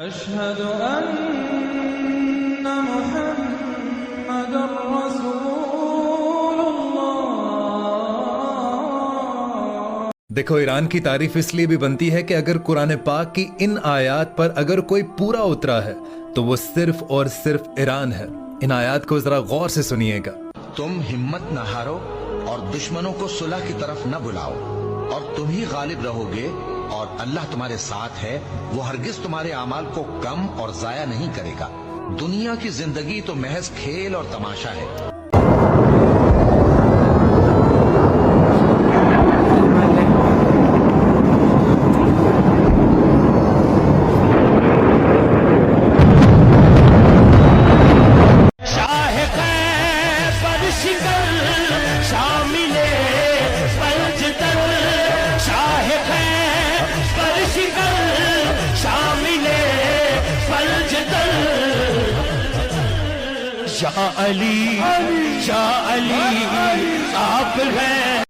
अशहदु अन्ना मुहम्मदुर रसूलुल्लाह। देखो, ईरान की तारीफ इसलिए भी बनती है कि अगर कुरान पाक की इन आयात पर अगर कोई पूरा उतरा है तो वो सिर्फ और सिर्फ ईरान है। इन आयात को जरा गौर से सुनिएगा। तुम हिम्मत न हारो और दुश्मनों को सुलह की तरफ न बुलाओ, और तुम ही गालिब रहोगे, और अल्लाह तुम्हारे साथ है। वो हरगिज तुम्हारे अमाल को कम और जाया नहीं करेगा। दुनिया की जिंदगी तो महज खेल और तमाशा है।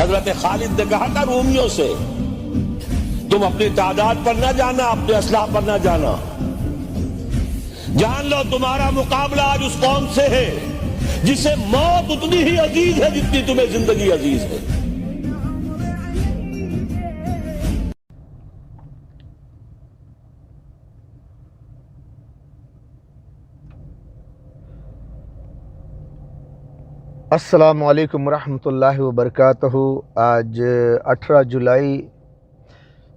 हजरत खालिद ने कहा था रोमियों से, तुम अपनी तादाद पर न जाना, अपने असलाह पर न जाना, जान लो तुम्हारा मुकाबला आज उस कौम से है जिसे मौत उतनी ही अजीज है जितनी तुम्हें जिंदगी अजीज है। अस्सलामु अलैकुम रहमतुल्लाहि व बरकातहू। आज 18 जुलाई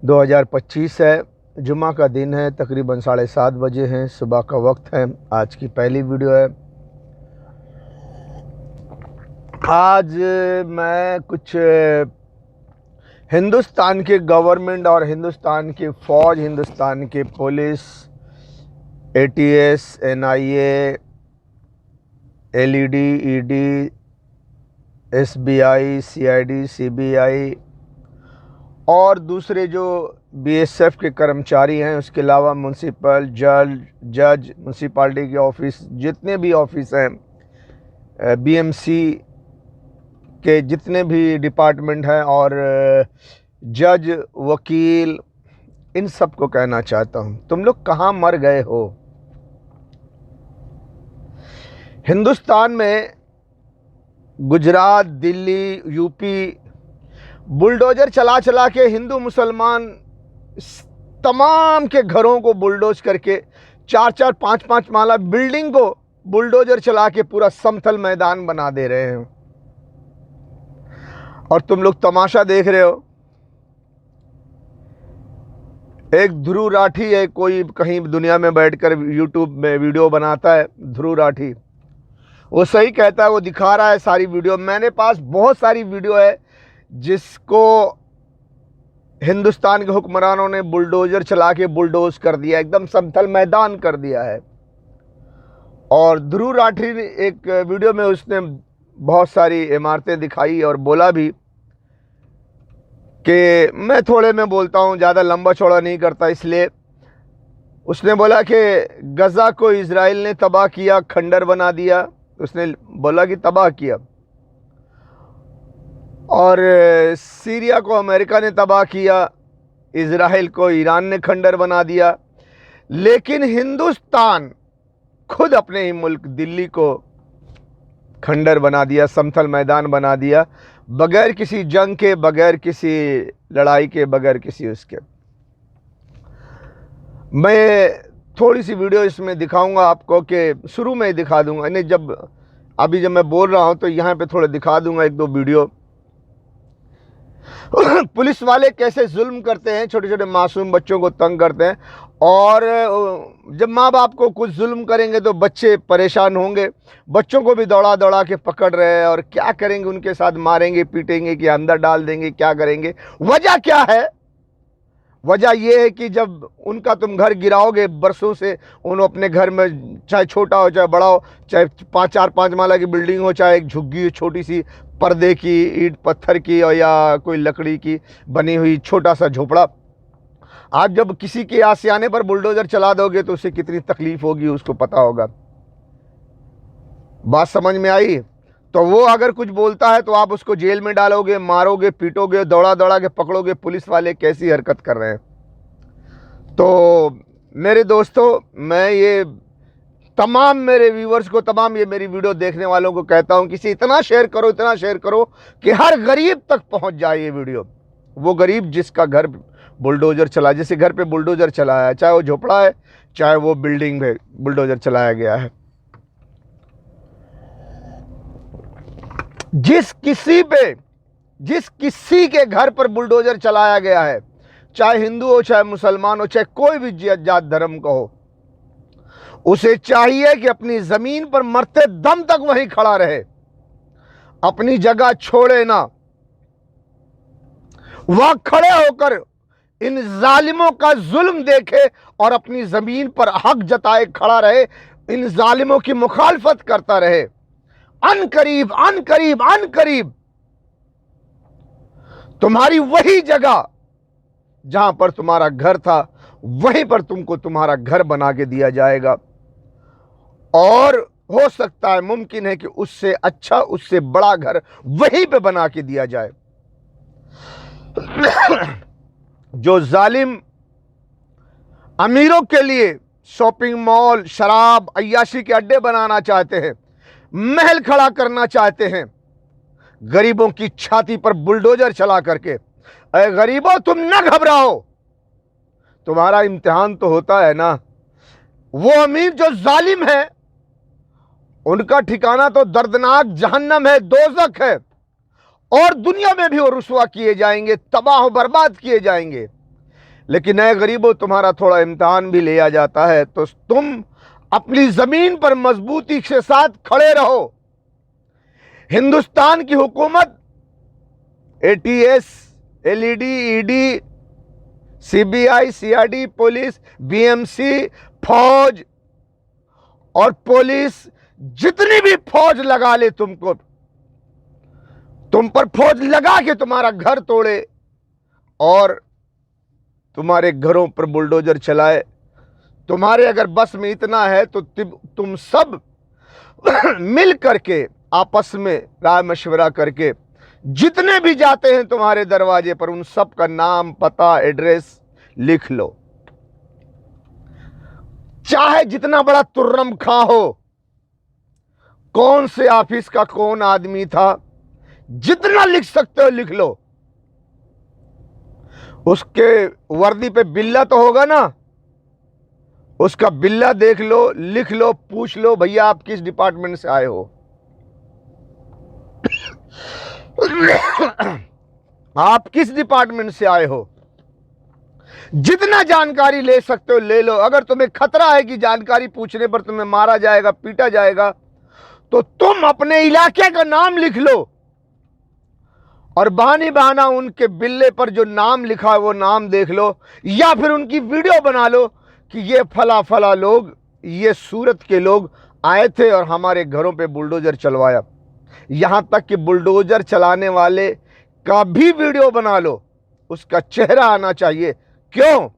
2025 है, जुम्मा का दिन है, तकरीबन 7:30 बजे हैं, सुबह का वक्त है। आज की पहली वीडियो है। आज मैं कुछ हिंदुस्तान के गवर्नमेंट और हिंदुस्तान की फ़ौज, हिंदुस्तान के police, ATS, NIA, LED, ED, SBI, CID, CBI और दूसरे जो BSF के कर्मचारी हैं, उसके अलावा म्यूनसिपल जज, म्यूनसिपालिटी के ऑफिस, जितने भी ऑफिस हैं, BMC के जितने भी डिपार्टमेंट हैं, और जज, वकील, इन सब को कहना चाहता हूँ, तुम लोग कहाँ मर गए हो। हिंदुस्तान में गुजरात, दिल्ली, यूपी बुलडोजर चला चला के हिंदू मुसलमान तमाम के घरों को बुलडोज करके 4-4, 5-5 माला बिल्डिंग को बुलडोजर चला के पूरा समतल मैदान बना दे रहे हैं, और तुम लोग तमाशा देख रहे हो। एक ध्रुव राठी है, कोई कहीं दुनिया में बैठकर यूट्यूब में वीडियो बनाता है, ध्रुव राठी, वो सही कहता है, वो दिखा रहा है सारी वीडियो। मेरे पास बहुत सारी वीडियो है जिसको हिंदुस्तान के हुक्मरानों ने बुलडोजर चला के बुलडोज कर दिया, एकदम समतल मैदान कर दिया है। और ध्रुव राठी ने एक वीडियो में उसने बहुत सारी इमारतें दिखाई और बोला भी कि मैं थोड़े में बोलता हूँ, ज़्यादा लंबा चौड़ा नहीं करता, इसलिए उसने बोला कि गज़ा को इजराइल ने तबाह किया, खंडर बना दिया, उसने बोला कि तबाह किया, और सीरिया को अमेरिका ने तबाह किया, इजराइल को ईरान ने खंडर बना दिया, लेकिन हिंदुस्तान खुद अपने ही मुल्क दिल्ली को खंडर बना दिया, समतल मैदान बना दिया, बगैर किसी जंग के, बगैर किसी लड़ाई के, बगैर किसी उसके। मैं थोड़ी सी वीडियो इसमें दिखाऊंगा आपको, कि शुरू में ही दिखा दूंगा, नहीं अभी जब मैं बोल रहा हूं तो यहाँ पे थोड़े दिखा दूंगा 1-2 वीडियो। पुलिस वाले कैसे जुल्म करते हैं, छोटे छोटे मासूम बच्चों को तंग करते हैं, और जब माँ बाप को कुछ जुल्म करेंगे तो बच्चे परेशान होंगे, बच्चों को भी दौड़ा दौड़ा के पकड़ रहे हैं, और क्या करेंगे, उनके साथ मारेंगे, पीटेंगे, कि अंदर डाल देंगे, क्या करेंगे। वजह क्या है? वजह यह है कि जब उनका तुम घर गिराओगे, बरसों से उन अपने घर में, चाहे छोटा हो चाहे बड़ा हो, चाहे 4-5 माला की बिल्डिंग हो, चाहे एक झुग्गी हो छोटी सी पर्दे की, ईंट पत्थर की, और या कोई लकड़ी की बनी हुई छोटा सा झोपड़ा, आप जब किसी के आशियाने पर बुलडोजर चला दोगे तो उसे कितनी तकलीफ होगी उसको पता होगा। बात समझ में आई? तो वो अगर कुछ बोलता है तो आप उसको जेल में डालोगे, मारोगे, पीटोगे, दौड़ा दौड़ा के पकड़ोगे। पुलिस वाले कैसी हरकत कर रहे हैं। तो मेरे दोस्तों, मैं ये तमाम मेरे व्यूवर्स को, तमाम ये मेरी वीडियो देखने वालों को कहता हूं कि इसे इतना शेयर करो, इतना शेयर करो कि हर गरीब तक पहुंच जाए ये वीडियो। वो गरीब जिसका घर बुलडोजर चला, जिसके घर पे बुलडोजर चलाया है, चाहे वो झोपड़ा है, चाहे वो बिल्डिंग में बुलडोजर चलाया गया है। जिस किसी के घर पर बुलडोजर चलाया गया है, चाहे हिंदू हो, चाहे मुसलमान हो, चाहे कोई भी जात धर्म का हो, उसे चाहिए कि अपनी जमीन पर मरते दम तक वहीं खड़ा रहे, अपनी जगह छोड़े ना। वहां खड़े होकर इन जालिमों का जुल्म देखे और अपनी जमीन पर हक जताए खड़ा रहे, इन जालिमों की मुखालफत करता रहे। अनकरीब अनकरीब अनकरीब तुम्हारी वही जगह जहां पर तुम्हारा घर था, वहीं पर तुमको तुम्हारा घर बना के दिया जाएगा। और हो सकता है, मुमकिन है कि उससे अच्छा, उससे बड़ा घर वहीं पे बना के दिया जाए। जो जालिम अमीरों के लिए शॉपिंग मॉल, शराब, अय्याशी के अड्डे बनाना चाहते हैं, महल खड़ा करना चाहते हैं, गरीबों की छाती पर बुलडोजर चला करके, अरे गरीबों तुम न घबराओ, तुम्हारा इम्तिहान तो होता है ना। वो अमीर जो जालिम है, उनका ठिकाना तो दर्दनाक जहन्नम है, दोज़ख है, और दुनिया में भी वो रुसवा किए जाएंगे, तबाह बर्बाद किए जाएंगे। लेकिन नए गरीबों, तुम्हारा थोड़ा इम्तिहान भी लिया जाता है, तो तुम अपनी जमीन पर मजबूती के साथ खड़े रहो। हिंदुस्तान की हुकूमत ATS, LED, ED, CBI, CID, police, BMC, फौज और पुलिस, जितनी भी फौज लगा ले, तुम पर फौज लगा के तुम्हारा घर तोड़े और तुम्हारे घरों पर बुलडोजर चलाए। तुम्हारे अगर बस में इतना है तो तुम सब मिल करके, आपस में राय मशवरा करके, जितने भी जाते हैं तुम्हारे दरवाजे पर, उन सब का नाम, पता, एड्रेस लिख लो। चाहे जितना बड़ा तुर्रम खां हो, कौन से ऑफिस का कौन आदमी था, जितना लिख सकते हो लिख लो। उसके वर्दी पे बिल्ला तो होगा ना, उसका बिल्ला देख लो, लिख लो, पूछ लो, भैया आप किस डिपार्टमेंट से आए हो। आप किस डिपार्टमेंट से आए हो। जितना जानकारी ले सकते हो ले लो। अगर तुम्हें खतरा है कि जानकारी पूछने पर तुम्हें मारा जाएगा, पीटा जाएगा, तो तुम अपने इलाके का नाम लिख लो और बहाने बहाना उनके बिल्ले पर जो नाम लिखा है वो नाम देख लो, या फिर उनकी वीडियो बना लो कि ये फला फला लोग, ये सूरत के लोग आए थे और हमारे घरों पे बुलडोजर चलवाया। यहां तक कि बुलडोजर चलाने वाले का भी वीडियो बना लो, उसका चेहरा आना चाहिए। क्यों?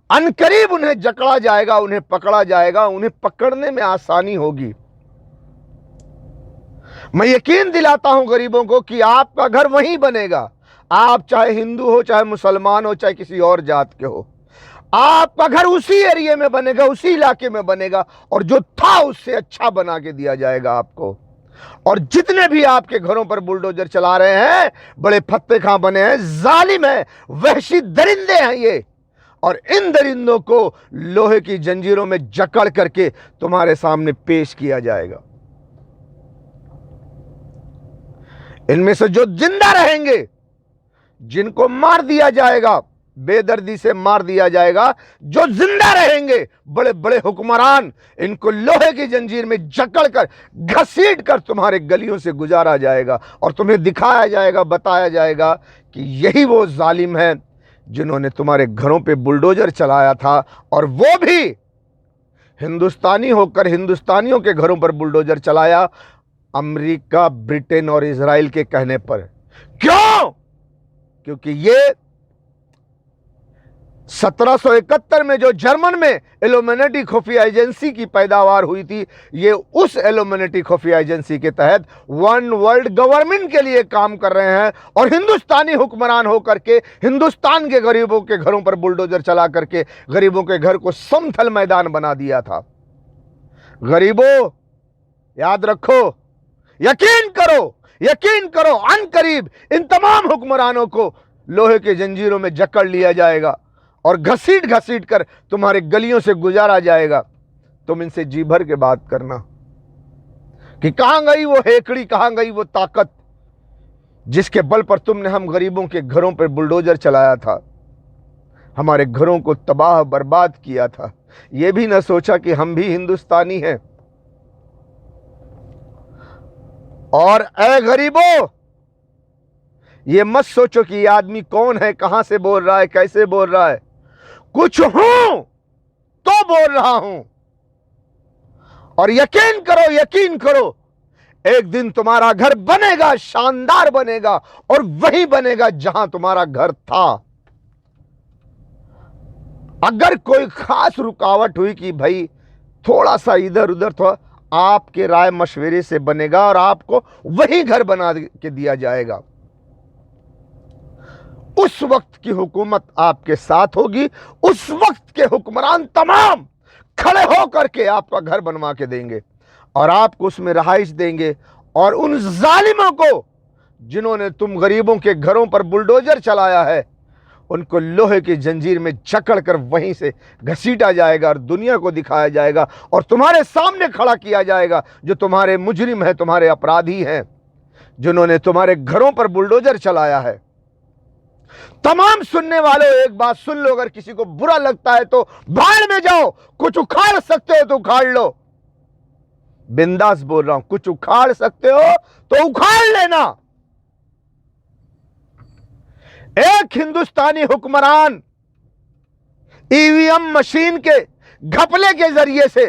अनकरीब उन्हें जकड़ा जाएगा, उन्हें पकड़ा जाएगा, उन्हें पकड़ने में आसानी होगी। मैं यकीन दिलाता हूं गरीबों को कि आपका घर वहीं बनेगा। आप चाहे हिंदू हो, चाहे मुसलमान हो, चाहे किसी और जात के हो, आपका घर उसी एरिया में बनेगा, उसी इलाके में बनेगा, और जो था उससे अच्छा बना के दिया जाएगा आपको। और जितने भी आपके घरों पर बुलडोजर चला रहे हैं, बड़े फत्ते खां बने हैं, जालिम हैं, वहशी दरिंदे हैं ये, और इन दरिंदों को लोहे की जंजीरों में जकड़ करके तुम्हारे सामने पेश किया जाएगा। इनमें से जो जिंदा रहेंगे, जिनको मार दिया जाएगा, बेदर्दी से मार दिया जाएगा, जो जिंदा रहेंगे, बड़े बड़े हुक्मरान, इनको लोहे की जंजीर में जकड़ कर, घसीट कर तुम्हारे गलियों से गुजारा जाएगा और तुम्हें दिखाया जाएगा, बताया जाएगा कि यही वो जालिम हैं जिन्होंने तुम्हारे घरों पे बुलडोजर चलाया था, और वो भी हिंदुस्तानी होकर हिंदुस्तानियों के घरों पर बुलडोजर चलाया, अमेरिका, ब्रिटेन और इजराइल के कहने पर। क्यों? क्योंकि ये 1771 में जो जर्मन में इल्यूमिनेटी खुफिया एजेंसी की पैदावार हुई थी, ये उस इल्यूमिनेटी खुफिया एजेंसी के तहत वन वर्ल्ड गवर्नमेंट के लिए काम कर रहे हैं और हिंदुस्तानी हुक्मरान होकर के हिंदुस्तान के गरीबों के घरों पर बुलडोजर चला करके गरीबों के घर को समतल मैदान बना दिया था। गरीबों, याद रखो, यकीन करो, अनकरीब इन तमाम हुक्मरानों को लोहे के जंजीरों में जकड़ लिया जाएगा और घसीट घसीट कर तुम्हारे गलियों से गुजारा जाएगा। तुम इनसे जी भर के बात करना कि कहां गई वो हेकड़ी, कहां गई वो ताकत जिसके बल पर तुमने हम गरीबों के घरों पर बुलडोजर चलाया था, हमारे घरों को तबाह बर्बाद किया था। यह भी न सोचा कि हम भी हिंदुस्तानी हैं। और ऐ गरीबों, ये मत सोचो कि ये आदमी कौन है, कहां से बोल रहा है, कैसे बोल रहा है। कुछ हूं तो बोल रहा हूं। और यकीन करो, एक दिन तुम्हारा घर बनेगा, शानदार बनेगा, और वही बनेगा जहां तुम्हारा घर था। अगर कोई खास रुकावट हुई कि भाई थोड़ा सा इधर उधर, तो आपके राय मशवरे से बनेगा और आपको वही घर बना के दिया जाएगा। उस वक्त की हुकूमत आपके साथ होगी, उस वक्त के हुक्मरान तमाम खड़े होकर के आपका घर बनवा के देंगे और आपको उसमें रहाइश देंगे। और उन जालिमों को जिन्होंने तुम गरीबों के घरों पर बुलडोजर चलाया है, उनको लोहे की जंजीर में जकड़ कर वहीं से घसीटा जाएगा और दुनिया को दिखाया जाएगा और तुम्हारे सामने खड़ा किया जाएगा जो तुम्हारे मुजरिम हैं, तुम्हारे अपराधी हैं, जिन्होंने तुम्हारे घरों पर बुलडोजर चलाया है। तमाम सुनने वालों, एक बात सुन लो, अगर किसी को बुरा लगता है तो भाड़ में जाओ, कुछ उखाड़ सकते हो तो उखाड़ लो। बिंदास बोल रहा हूं, कुछ उखाड़ सकते हो तो उखाड़ लेना। एक हिंदुस्तानी हुक्मरान ईवीएम मशीन के घपले के जरिए से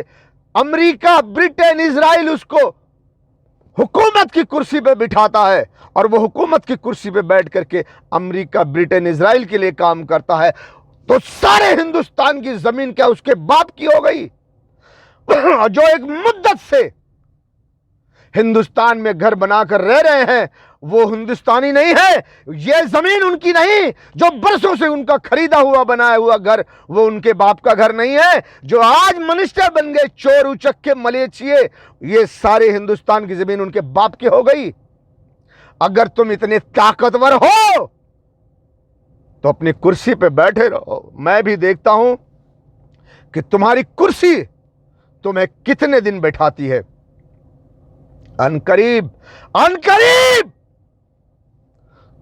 अमेरिका, ब्रिटेन, इजराइल उसको हुकूमत की कुर्सी पे बिठाता है और वो हुकूमत की कुर्सी पे बैठ करके अमेरिका, ब्रिटेन, इजराइल के लिए काम करता है, तो सारे हिंदुस्तान की जमीन क्या उसके बाप की हो गई? जो एक मुद्दत से हिंदुस्तान में घर बनाकर रह रहे हैं, वो हिंदुस्तानी नहीं है। ये जमीन उनकी नहीं, जो बरसों से उनका खरीदा हुआ बनाया हुआ घर, वो उनके बाप का घर नहीं है। जो आज मिनिस्टर बन गए, चोर उचक्के मलेचिए, ये सारे हिंदुस्तान की जमीन उनके बाप की हो गई। अगर तुम इतने ताकतवर हो तो अपनी कुर्सी पे बैठे रहो। मैं भी देखता हूं कि तुम्हारी कुर्सी तुम्हें कितने दिन बैठाती है। अनकरीब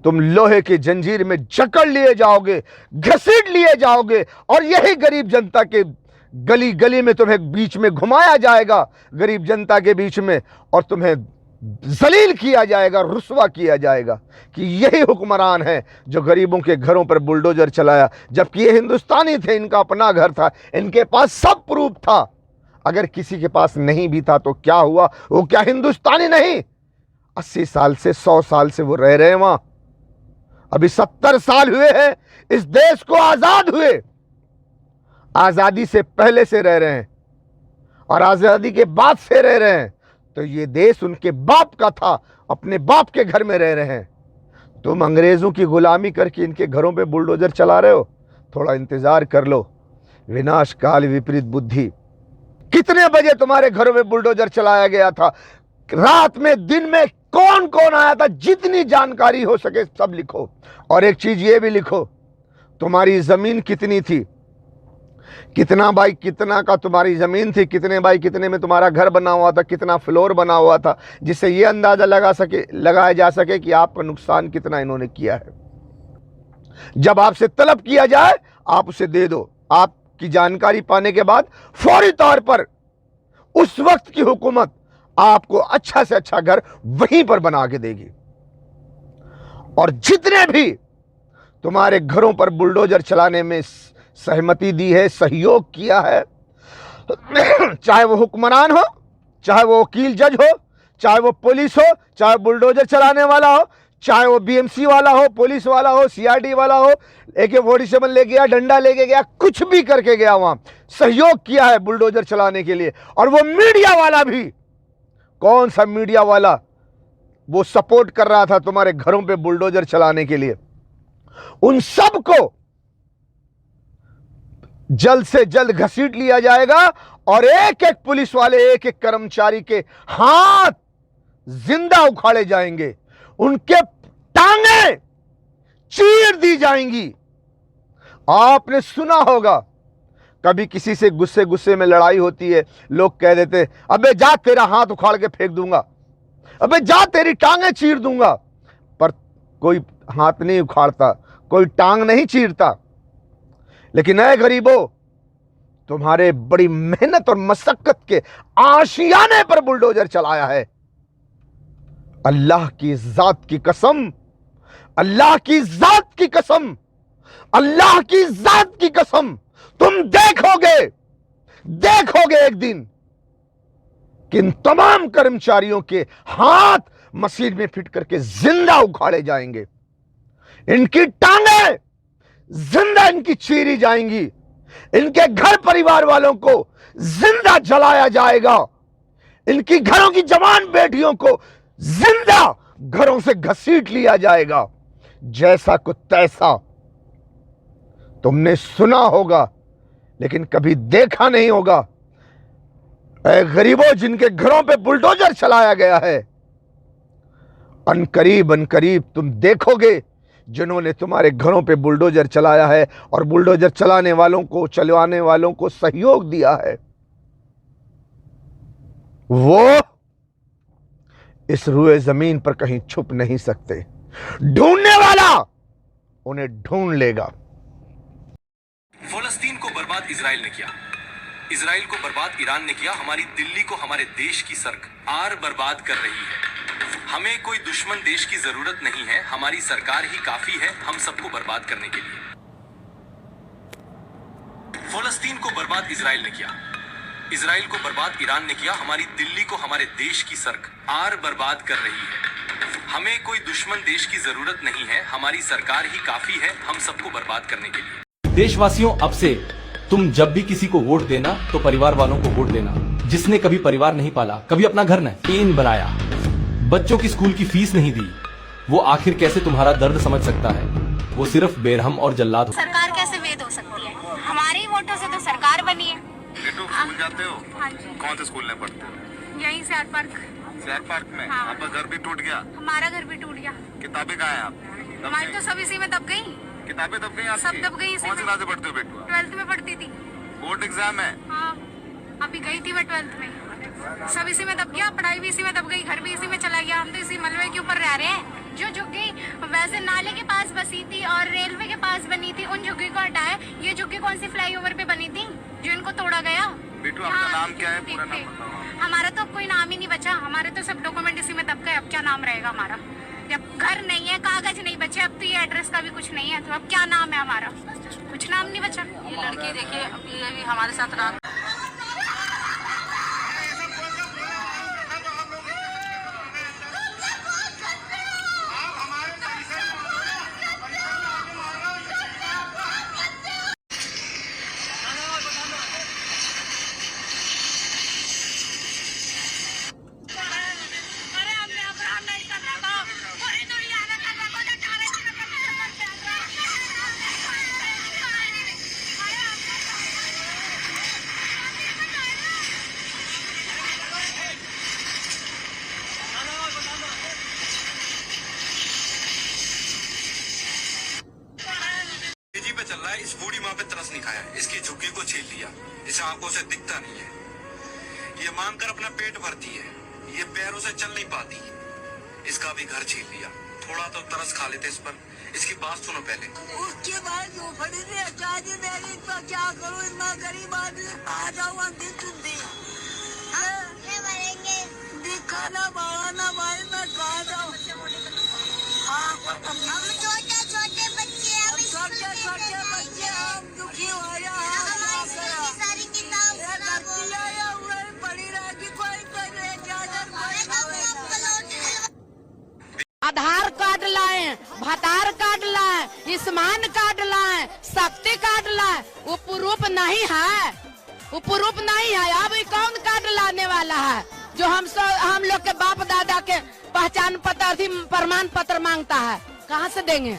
तुम लोहे की जंजीर में जकड़ लिए जाओगे, घसीट लिए जाओगे और यही गरीब जनता के गली गली में तुम्हें बीच में घुमाया जाएगा, गरीब जनता के बीच में, और तुम्हें जलील किया जाएगा, रुस्वा किया जाएगा कि यही हुक्मरान है जो गरीबों के घरों पर बुलडोजर चलाया। जबकि ये हिंदुस्तानी थे, इनका अपना घर था, इनके पास सब प्रूफ था। अगर किसी के पास नहीं भी था तो क्या हुआ? वो क्या हिंदुस्तानी नहीं? 80 साल से 100 साल से वो रह रहे हैं वहां। अभी 70 साल हुए हैं इस देश को आजाद हुए। आजादी से पहले से रह रहे हैं और आजादी के बाद से रह रहे हैं। तो ये देश उनके बाप का था, अपने बाप के घर में रह रहे हैं। तुम अंग्रेजों की गुलामी करके इनके घरों पे बुलडोजर चला रहे हो। थोड़ा इंतजार कर लो। विनाश काल विपरीत बुद्धि। कितने बजे तुम्हारे घरों में बुलडोजर चलाया गया था? रात में, दिन में, कौन कौन आया था? जितनी जानकारी हो सके सब लिखो। और एक चीज ये भी लिखो, तुम्हारी जमीन कितनी थी, कितना बाई कितना का तुम्हारी जमीन थी, कितने बाई कितने में तुम्हारा घर बना हुआ था, कितना फ्लोर बना हुआ था, जिससे यह अंदाजा लगाया जा सके कि आपका नुकसान कितना इन्होंने किया है। जब आपसे तलब किया जाए आप उसे दे दो। आपकी जानकारी पाने के बाद फौरी तौर पर उस वक्त की हुकूमत आपको अच्छा से अच्छा घर वहीं पर बना के देगी। और जितने भी तुम्हारे घरों पर बुलडोजर चलाने में सहमति दी है, सहयोग किया है, चाहे वो हुक्मरान हो, चाहे वो वकील जज हो, चाहे वो पुलिस हो, चाहे बुलडोजर चलाने वाला हो, चाहे वो बीएमसी वाला हो, पुलिस वाला हो, सीआरडी वाला हो, AK-47 ले गया, डंडा लेके गया, कुछ भी करके गया, वहां सहयोग किया है बुलडोजर चलाने के लिए। और वो मीडिया वाला भी, कौन सा मीडिया वाला वो सपोर्ट कर रहा था तुम्हारे घरों पे बुलडोजर चलाने के लिए, उन सब को जल्द से जल्द घसीट लिया जाएगा और एक एक पुलिस वाले, एक एक कर्मचारी के हाथ जिंदा उखाड़े जाएंगे, उनके टांगे चीर दी जाएंगी। आपने सुना होगा कभी किसी से गुस्से गुस्से में लड़ाई होती है, लोग कह देते अबे जा तेरा हाथ उखाड़ के फेंक दूंगा, अबे जा तेरी टांगे चीर दूंगा, पर कोई हाथ नहीं उखाड़ता, कोई टांग नहीं चीरता। लेकिन ऐ गरीबों, तुम्हारे बड़ी मेहनत और मशक्कत के आशियाने पर बुलडोजर चलाया है। अल्लाह की जात की कसम, अल्लाह की जात की कसम, अल्लाह की जात की कसम, तुम देखोगे एक दिन कि इन तमाम कर्मचारियों के हाथ मशीन में फिट करके जिंदा उखाड़े जाएंगे, इनकी टांगे जिंदा इनकी चीरी जाएंगी, इनके घर परिवार वालों को जिंदा जलाया जाएगा, इनकी घरों की जवान बेटियों को जिंदा घरों से घसीट लिया जाएगा। जैसा को तैसा तुमने सुना होगा लेकिन कभी देखा नहीं होगा। ऐ गरीबों, जिनके घरों पे बुलडोजर चलाया गया है, अनकरीब तुम देखोगे जिन्होंने तुम्हारे घरों पे बुलडोजर चलाया है और बुलडोजर चलाने वालों को सहयोग दिया है, वो इस रुए जमीन पर कहीं छुप नहीं सकते। ढूंढने वाला उन्हें ढूंढ लेगा। फलस्तीन को बर्बाद इजराइल ने किया, इजराइल को बर्बाद ईरान ने किया, हमारी दिल्ली को हमारे देश की सरकार बर्बाद कर रही है। हमें कोई दुश्मन देश की जरूरत नहीं है, हमारी सरकार ही काफी है हम सबको बर्बाद करने के लिए। फलस्तीन को बर्बाद इजराइल ने किया, इजराइल को बर्बाद ईरान ने किया, हमारी दिल्ली को हमारे देश की सरकार बर्बाद कर रही है। हमें कोई दुश्मन देश की जरूरत नहीं है, हमारी सरकार ही काफी है हम सबको बर्बाद करने के लिए। देशवासियों, अब से तुम जब भी किसी को वोट देना तो परिवार वालों को वोट देना। जिसने कभी परिवार नहीं पाला, कभी अपना घर नहीं बनाया, बच्चों की स्कूल की फीस नहीं दी, वो आखिर कैसे तुम्हारा दर्द समझ सकता है? वो सिर्फ बेरहम और जल्लाद। सरकार कैसे वेद हो सकती है? हमारे ही वोटों से तो सरकार बनी है। स्कूल जाते हो? हाँ जी। कौन से स्कूल में पढ़ते हो? यहीं से पार्क। शहर पार्क में? हाँ। आपका घर भी टूट गया? हमारा घर भी टूट गया। किताबें कहाँ हैं आप? हमारी तो सब इसी में दब गई। किताबें दब गई आपकी? सब दब गई। कौन सी क्लास में पढ़ते हो बेटू? 12th में पढ़ती थी। बोर्ड एग्जाम है? हाँ, अभी गई थी मैं 12th में। सब इसी में दब गया, पढ़ाई भी इसी में दब गई, घर भी इसी में चला गया। हम तो इसी मलबे के ऊपर रह रहे हैं। जो झुग्गी वैसे नाले के पास बसी थी और रेलवे के पास बनी थी, उन झुग्गी को हटाए। ये झुग्गी कौन सी फ्लाईओवर पे बनी थी जो इनको तोड़ा गया? बेटू आपका नाम क्या है? पूरा नाम बताओ। हमारा तो कोई नाम ही नहीं बचा, हमारे तो सब डॉक्यूमेंट इसी में दब गए। अब क्या नाम रहेगा हमारा? जब घर नहीं है, कागज नहीं बचे, अब तो ये एड्रेस का भी कुछ नहीं है, तो अब क्या नाम है हमारा? कुछ नाम नहीं बचा। ये लड़की देखिए अभी हमारे साथ रात चल रहा है। इस बूढ़ी माँ पे तरस नहीं खाया, इसकी झुग्गी को छीन लिया, इसे आंखों से दिखता नहीं है, ये मांगकर अपना पेट भरती है, ये पैरों से चल नहीं पाती, इसका भी घर छीन लिया। थोड़ा तो तरस खा लेते इस पर। इसकी बात सुनो पहले। उसके बाद झोपड़ी में अचारी मेरी तो क्या करूं, इतना गरीब आदमी आ जाऊं अंधी चुंदी दिखाना बढ़ाना भाई, मैं कहा जाऊं। हम छोटे छोटे बच्चे हम दुखी हो रहे हैं। सारी किताब पढ़ी रहेगी, कोई आधार कार्ड आयुष्मान कार्ड लाए, शक्ति कार्ड लाए, उपरूप नहीं है, उपरूप नहीं है। अब कौन कार्ड लाने वाला है जो हम लोग के बाप दादा के पहचान पत्र प्रमाण पत्र मांगता है? कहाँ से देंगे,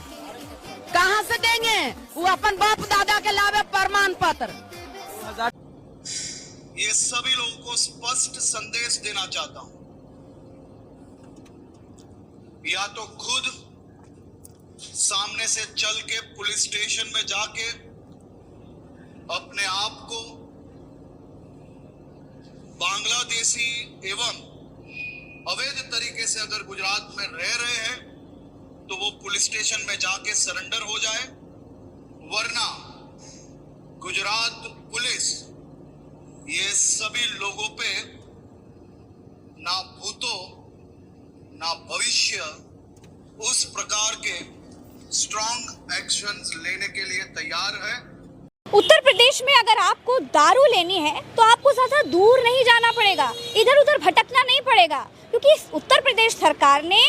कहाँ से देंगे? वो अपन बाप दादा के लावे प्रमाण पत्र। ये सभी लोगों को स्पष्ट संदेश देना चाहता हूं, या तो खुद सामने से चल के पुलिस स्टेशन में जाके अपने आप को बांग्लादेशी एवं अवैध तरीके से अगर गुजरात में रह रहे हैं तो वो पुलिस स्टेशन में जाके सरेंडर हो जाए, वरना गुजरात पुलिस ये सभी लोगों पे ना भूतों ना भविष्य उस प्रकार के स्ट्रॉन्ग एक्शंस लेने के लिए तैयार है। उत्तर प्रदेश में अगर आपको दारू लेनी है तो आपको ज्यादा दूर नहीं जाना पड़ेगा, इधर उधर भटकना नहीं पड़ेगा, क्योंकि उत्तर प्रदेश सरकार ने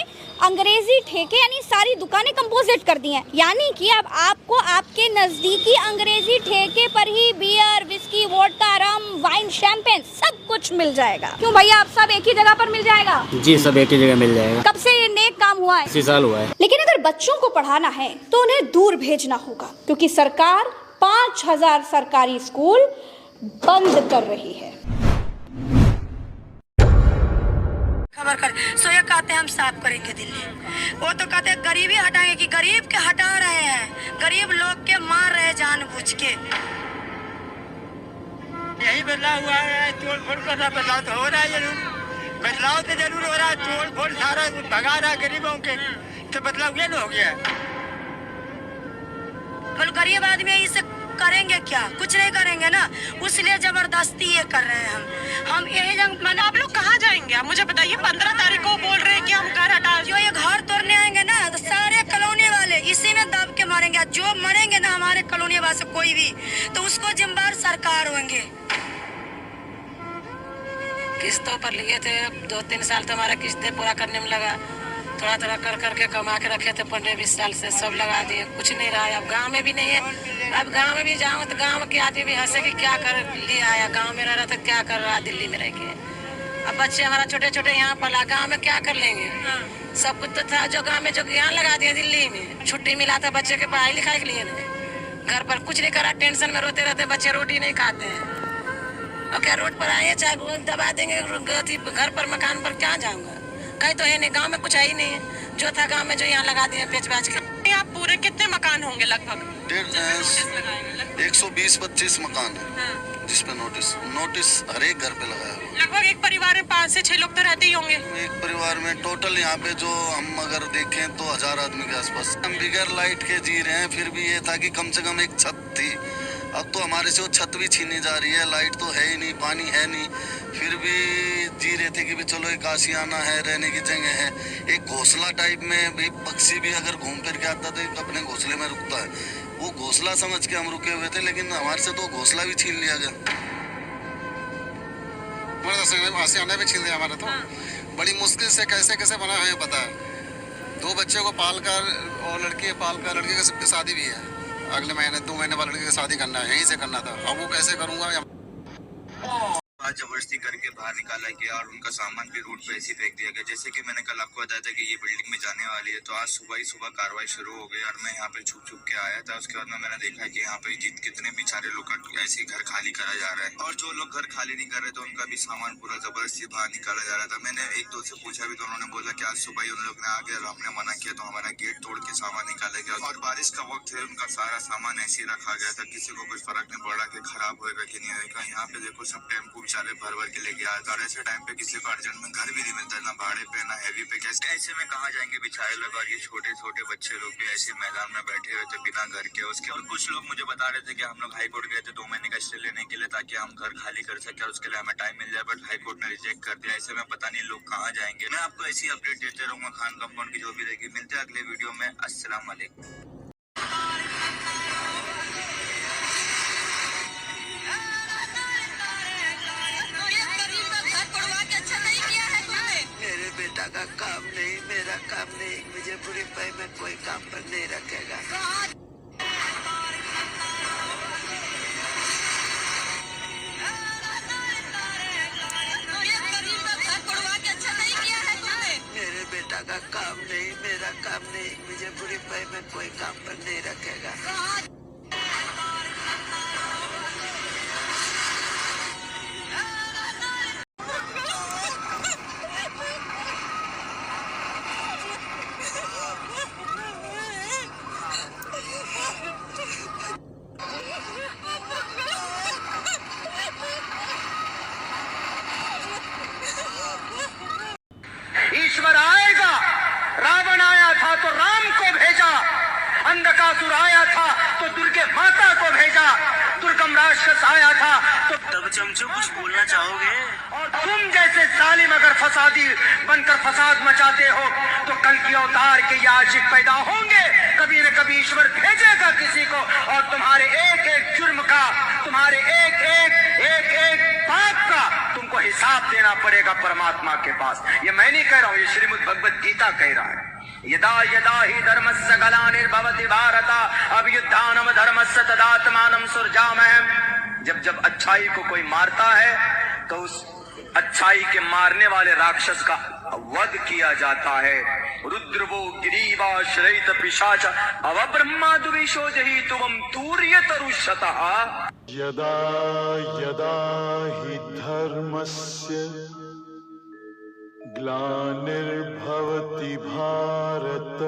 अंग्रेजी ठेके यानी सारी दुकानें कंपोजिट कर दी हैं। यानी कि अब आपको आपके नजदीकी अंग्रेजी ठेके पर ही बियर, विस्की, वोडका, रम, वाइन, शैंपेन सब कुछ मिल जाएगा। क्यों भैया, आप सब एक ही जगह पर मिल जाएगा? जी, सब एक ही जगह मिल जाएगा। कब से ये नेक काम हुआ है? 80 साल हुआ है। लेकिन अगर बच्चों को पढ़ाना है तो उन्हें दूर भेजना होगा, क्योंकि सरकार 5000 सरकारी स्कूल बंद कर रही है। खबर कर सो ये कहते हैं हम साफ करेंगे दिल्ली, वो तो कहते हैं गरीबी हटाएंगे, कि गरीब के हटा रहे हैं, गरीब लोग के मार रहे जानबूझ के। यही बदलाव हुआ है, तोड़ फोड़ का बदलाव तो हो रहा है, जरूर बदलाव तो जरूर हो रहा है, तोड़ फोड़ सारा भगा रहा है गरीबों के, तो बदलाव ये हो गया। बोल गरीब आदमी इसे करेंगे क्या? कुछ नहीं करेंगे ना, उसलिए जबरदस्ती ये कर रहे हैं हम यही जंग। मैंने आप लोग कहाँ जाएंगे आप मुझे बताइए? 15 तारीख को बोल रहे हैं कि हम घर हटा, जो ये घर तोड़ने आएंगे ना तो सारे कॉलोनी वाले इसी में दब के मारेंगे। जो मरेंगे ना हमारे कॉलोनी वाले से कोई भी, तो उसको जिम्मेदार सरकार होंगे। किस्तों पर लिए थे, 2-3 साल तो हमारा किस्तें पूरा करने में लगा, थोड़ा थोड़ा कर करके कमा के रखे थे 15-20 साल से, सब लगा दिए, कुछ नहीं रहा। अब गांव में भी नहीं है, अब गांव में भी जाऊँ तो गांव के आदमी भी हंसे कि क्या कर लिया आया, गांव में रह रहा था क्या कर रहा दिल्ली में रह के। अब बच्चे हमारा छोटे छोटे यहाँ पला, गाँव में क्या कर लेंगे? सब कुछ तो था जो गाँव में, जो यहाँ लगा दिया दिल्ली में। छुट्टी मिला था बच्चे के पढ़ाई लिखाई के लिए, घर पर कुछ नहीं करा, टेंशन में रोते रहते बच्चे, रोटी नहीं खाते हैं। और क्या रोड पर आए चाहे दबा देंगे, घर पर मकान पर क्या जाऊँगा? कहीं तो है नहीं, गांव में कुछ है ही नहीं है, जो था गांव में जो यहाँ लगा दिए बेच बाच के। आप पूरे कितने मकान होंगे लगभग? 120-25 मकान है जिसपे नोटिस हर एक घर पे लगाया हुआ। लगभग एक परिवार में 5 से 6 लोग तो रहते ही होंगे। एक परिवार में टोटल यहाँ पे जो हम अगर देखें तो 1000 आदमी के आसपास। हम बगैर लाइट के जी रहे हैं, फिर भी ये था कि कम से कम एक छत थी, अब तो हमारे से वो छत भी छीनी जा रही है, लाइट तो है ही नहीं, पानी है नहीं, फिर भी जी रहे थे कि भी चलो एक आशियाना है, रहने की जगह है। एक घोंसला टाइप में भी पक्षी भी अगर घूम फिर के आता तो एक अपने घोंसले में रुकता है, वो घोंसला समझ के हम रुके हुए थे, लेकिन हमारे से तो घोंसला भी छीन लिया गया। आशियाना भी छीन लिया हमारा, तो बड़ी मुश्किल से कैसे कैसे बना है पता है। 2 बच्चों को पाल कर और लड़की की शादी भी है, अगले महीने 2 महीने बाद लड़की की शादी करना है, यहीं से करना था। अब वो कैसे करूँगा? जबरदस्ती करके बाहर निकाला गया और उनका सामान भी रोड पे ऐसे फेंक दिया गया। जैसे कि मैंने कल आपको बताया था कि ये बिल्डिंग में जाने वाली है, तो आज सुबह ही कार्रवाई शुरू हो गई और मैं यहाँ पे छुप के आया था। उसके बाद में मैंने देखा कि यहाँ पे कितने बेचारे लोग ऐसे घर खाली करा जा रहा है, और जो लोग घर खाली नहीं कर रहे तो उनका भी सामान पूरा जबरदस्ती बाहर निकाला जा रहा था। मैंने 1-2 से पूछा भी तो उन्होंने बोला कि आज सुबह ही उन लोग ने आ गया, हमने मना किया तो हमारा गेट तोड़ के सामान निकाला गया। और बारिश का वक्त है, उनका सारा सामान ऐसे ही रखा गया था, किसी को कुछ फर्क नहीं पड़ा कि खराब होएगा कि नहीं होएगा। यहाँ पे देखो सब टेम्पो बेचारे भर के लेके आया था, और ऐसे टाइम पे किसी को अर्जेंट में घर भी नहीं मिलता, ना भाड़े पे ना हैवी पे, कैसे ऐसे में कहाँ जाएंगे बेचारे लोग। और ये छोटे छोटे बच्चे लोग भी ऐसे मैदान में बैठे हुए थे बिना घर के। उसके और कुछ लोग मुझे बता रहे थे कि हम लोग हाई कोर्ट गए थे 2 महीने का स्टे लेने के लिए, ताकि हम घर खाली कर सके और उसके लिए हमें टाइम मिल जाए, बट हाई कोर्ट ने रिजेक्ट कर दिया। ऐसे में पता नहीं लोग कहाँ जाएंगे। मैं आपको ऐसी अपडेट देते रहूंगा खान कंपाउंड की जो भी रहेगी। मिलते हैं अगले वीडियो में। अस्सलाम वालेकुम। बेटा का का काम नहीं, मेरा काम नहीं, मुझे बुरी पाई में कोई काम पर नहीं रखेगा। मेरे बेटा का काम नहीं, मेरा काम नहीं, मुझे बुरी पाई में कोई काम पर नहीं रखेगा। ईश्वर आएगा। रावण आया था तो राम को भेजा, अंधकासुर आया था तो दुर्गे माता को भेजा, दुर्गम राक्षस आया था तो तब चमचू कुछ बोलना चाहोगे? और तुम जैसे जालिम अगर फसादी बनकर फसाद मचाते हो तो कल की अवतार के ये आशिक पैदा होंगे। कभी न कभी ईश्वर भेजेगा किसी को और तुम्हारे एक एक जुर्म का, तुम्हारे एक एक पाप का तुमको हिसाब देना पड़ेगा परमात्मा के पास। ये मैं नहीं कह रहा हूँ, ये श्रीमद् भगवत गीता कह रहा है। यदा यदा ही धर्मस्य ग्लानिर्भवति भारत अभ्युत्थानम धर्मस्य तदात्मानं सृजामहे। जब जब अच्छाई को कोई मारता है तो उस अच्छाई के मारने वाले राक्षस का वध किया जाता है। रुद्रवो गिरीवाश्रयित पिशाच अव ब्रह्मा दुविशो जहि तुम तूर्यतरुषतः। यदा यदा हि धर्मस्य ग्लानिर्भवति भारत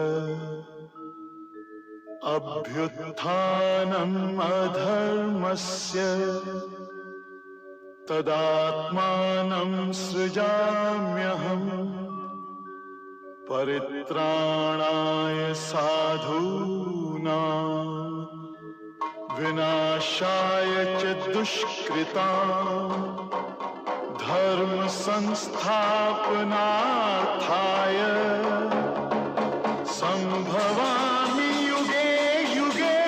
अभ्युत्थानम् अधर्मस्य तदात्मानं सृजाम्यहम् परित्राणाय साधूनां विनाशाय च दुष्कृतां धर्म संस्थापनार्थाय संभवामि युगे युगे।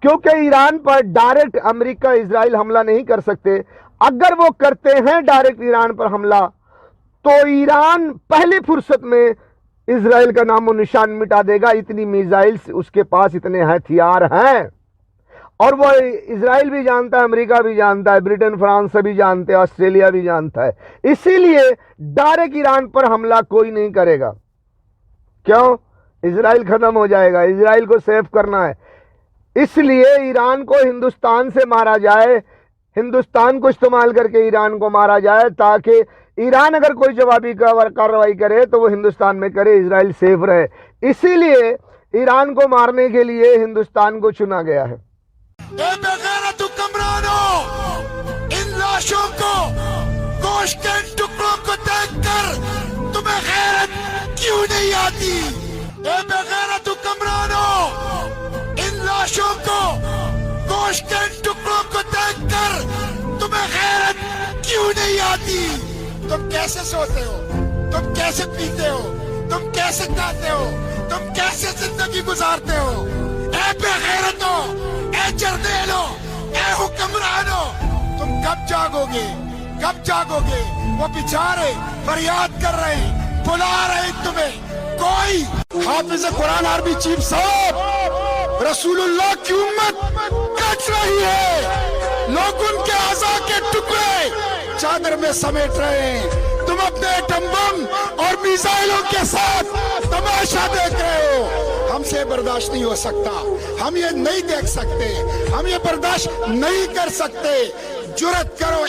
क्योंकि ईरान पर डायरेक्ट अमेरिका इजराइल हमला नहीं कर सकते। अगर वो करते हैं डायरेक्ट ईरान पर हमला तो ईरान पहली फुर्सत में इजराइल का नामो निशान मिटा देगा। इतनी मिसाइल्स उसके पास, इतने हथियार हैं और वो इजराइल भी जानता है, अमेरिका भी जानता है, ब्रिटेन फ्रांस सभी जानते हैं, ऑस्ट्रेलिया भी जानता है। इसीलिए डायरेक्ट ईरान पर हमला कोई नहीं करेगा। क्यों? इजराइल खत्म हो जाएगा, इजराइल को सेव करना है। इसलिए ईरान को हिंदुस्तान से मारा जाए, हिंदुस्तान को इस्तेमाल करके ईरान को मारा जाए, ताकि ईरान अगर कोई जवाबी कार्रवाई करे तो वो हिंदुस्तान में करे, इजराइल सेफ रहे। इसीलिए ईरान को मारने के लिए हिंदुस्तान को चुना गया है। इन लाशों को, गोश्त के टुकड़ों को देखकर तुम्हें गैरत क्यों नहीं आती? बेगैरत हुक्मरानों, इन लाशों को, गोश्त के टुकड़ों को देखकर तुम्हें गैरत क्यों नहीं आती? तुम कैसे सोते हो? तुम कैसे पीते हो? तुम कैसे खाते हो? तुम कैसे जिंदगी गुजारते हो? ए बेगैरतों, ए जर्नेलों, ए हुक्मरानों, तुम कब जागोगे? कब जागोगे? वो बेचारे फरियाद कर रहे हैं, बुला रहे हैं तुम्हें। कोई हाफिज कुरान आरबी चीफ साहब, रसूलुल्लाह की उम्मत कट रही है, लोग उनके आज़ा के टुकड़े चादर में समेट रहे हैं। तुम अपने एटम बम और मिसाइलों के साथ तमाशा देख रहे हो। हमसे बर्दाश्त नहीं हो सकता, हम ये नहीं देख सकते, हम ये बर्दाश्त नहीं कर सकते। जुर्रत करो,